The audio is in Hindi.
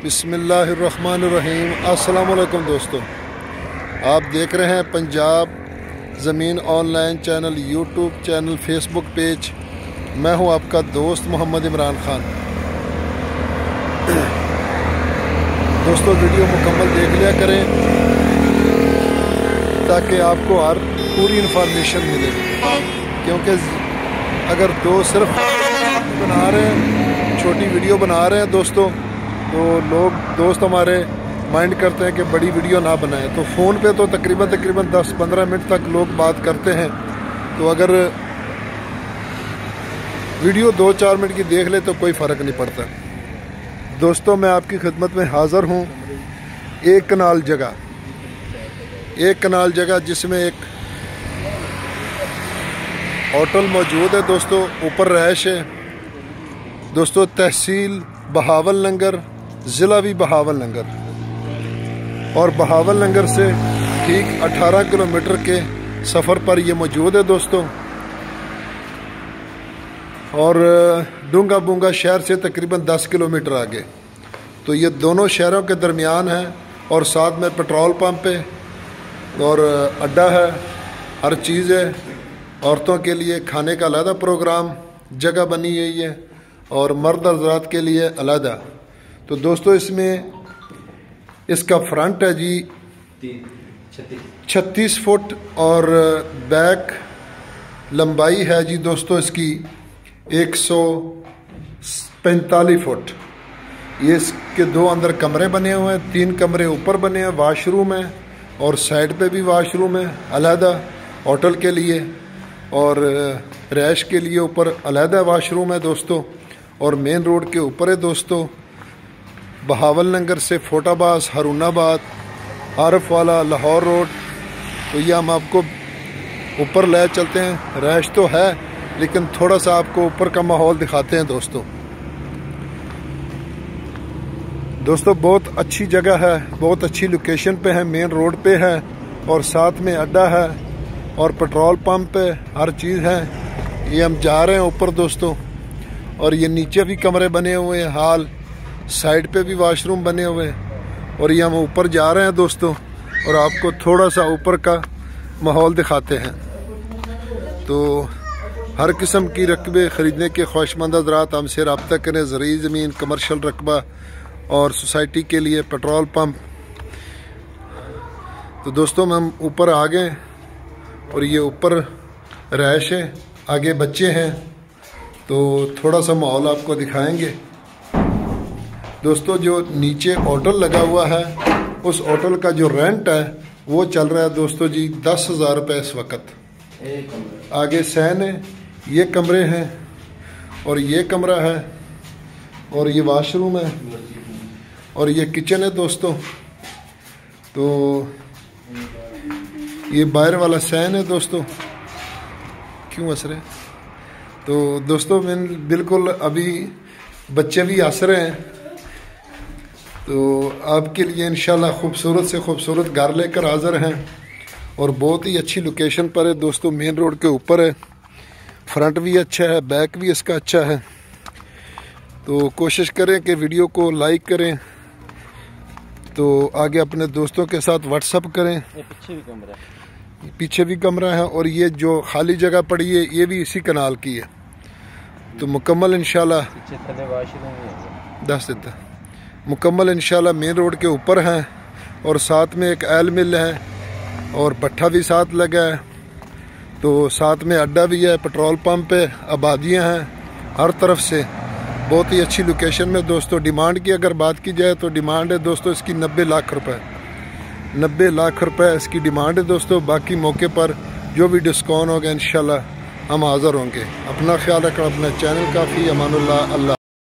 बिस्मिल्लाहिर्रहमानिर्रहीम। अस्सलाम वालेकुम दोस्तों, आप देख रहे हैं पंजाब ज़मीन online channel, YouTube channel, Facebook page. मैं हूं आपका दोस्त मोहम्मद इमरान खान। दोस्तों, वीडियो मुकम्मल देख लिया करें ताकि आपको हर पूरी इंफॉर्मेशन मिले, क्योंकि अगर सिर्फ बना रहे हैं, छोटी वीडियो बना रहे हैं दोस्तों, तो दोस्त हमारे माइंड करते हैं कि बड़ी वीडियो ना बनाएं। तो फ़ोन पे तो तकरीबन 10-15 मिनट तक लोग बात करते हैं, तो अगर वीडियो 2-4 मिनट की देख ले तो कोई फ़र्क नहीं पड़ता। दोस्तों, मैं आपकी खिदमत में हाज़िर हूँ। एक कनाल जगह जिसमें एक होटल मौजूद है दोस्तों, ऊपर रहायश है दोस्तों। तहसील बहावल नगर, ज़िला भी बहावल नगर, और बहावल नगर से ठीक 18 किलोमीटर के सफ़र पर ये मौजूद है दोस्तों। और डूंगा बूंगा शहर से तकरीबन 10 किलोमीटर आगे। तो ये दोनों शहरों के दरमियान है, और साथ में पेट्रोल पंप है और अड्डा है, हर चीज़ है। औरतों के लिए खाने का अलग प्रोग्राम जगह बनी हुई है, और मर्द हज़रात के लिए अलग। तो दोस्तों, इसका फ्रंट है जी 36 फुट, और बैक लंबाई है जी दोस्तों इसकी 145 फुट। ये इसके 2 अंदर कमरे बने हुए हैं, 3 कमरे ऊपर बने हैं, वाशरूम है, और साइड पे भी वाशरूम है अलहदा होटल के लिए, और रैश के लिए ऊपर अलहदा वाशरूम है दोस्तों। और मेन रोड के ऊपर है दोस्तों, बहावल नगर से फोटाबाज, हरूनाबाद, आरफ वाला, लाहौर रोड। तो ये हम आपको ऊपर ले चलते हैं। रैश तो है, लेकिन थोड़ा सा आपको ऊपर का माहौल दिखाते हैं दोस्तों। बहुत अच्छी जगह है, बहुत अच्छी लोकेशन पे है, मेन रोड पे है, और साथ में अड्डा है और पेट्रोल पंप है, हर चीज़ है। ये हम जा रहे हैं ऊपर दोस्तों, और ये नीचे भी कमरे बने हुए हैं, हाल साइड पे भी वाशरूम बने हुए हैं। और ये हम ऊपर जा रहे हैं दोस्तों, और आपको थोड़ा सा ऊपर का माहौल दिखाते हैं। तो हर किस्म की रकबे ख़रीदने के ख्वाहिशमंद हज़रात हमसे रब्ता करें। ज़रूरी ज़मीन, कमर्शल रकबा और सोसाइटी के लिए पेट्रोल पंप। तो दोस्तों, हम ऊपर आ गए, और ये ऊपर रहायश है, आगे बच्चे हैं, तो थोड़ा सा माहौल आपको दिखाएंगे दोस्तों। जो नीचे होटल लगा हुआ है, उस होटल का जो रेंट है वो चल रहा है दोस्तों जी 10,000 रुपये इस वक्त। आगे सैन है, ये कमरे हैं, और ये कमरा है, और ये वाशरूम है, और ये किचन है दोस्तों। तो ये बाहर वाला सैन है दोस्तों। क्यों हंस रहे? तो दोस्तों, मैं बिल्कुल अभी बच्चे भी हंस रहे हैं। तो आपके लिए इंशाल्लाह खूबसूरत से खूबसूरत घर लेकर हाज़िर हैं, और बहुत ही अच्छी लोकेशन पर है दोस्तों। मेन रोड के ऊपर है, फ्रंट भी अच्छा है, बैक भी इसका अच्छा है। तो कोशिश करें कि वीडियो को लाइक करें, तो आगे अपने दोस्तों के साथ व्हाट्सअप करें। पीछे भी कमरा है, और ये जो खाली जगह पड़ी है ये भी इसी कनाल की है। तो मुकम्मल इंशाल्लाह मुकम्मल इंशाल्लाह मेन रोड के ऊपर हैं, और साथ में एक एल मिल है, और भट्ठा भी साथ लगा है। तो साथ में अड्डा भी है, पेट्रोल पंप है, आबादियाँ हैं हर तरफ से। बहुत ही अच्छी लोकेशन में दोस्तों। डिमांड की अगर बात की जाए तो डिमांड है दोस्तों इसकी 90 लाख रुपए। 90 लाख रुपए इसकी डिमांड है दोस्तों। बाकी मौके पर जो भी डिस्काउंट होगा इंशाल्लाह हम हाज़िर होंगे। अपना ख्याल रखना, अपना चैनल काफ़ी। अमानुल्लाह। अल्लाह।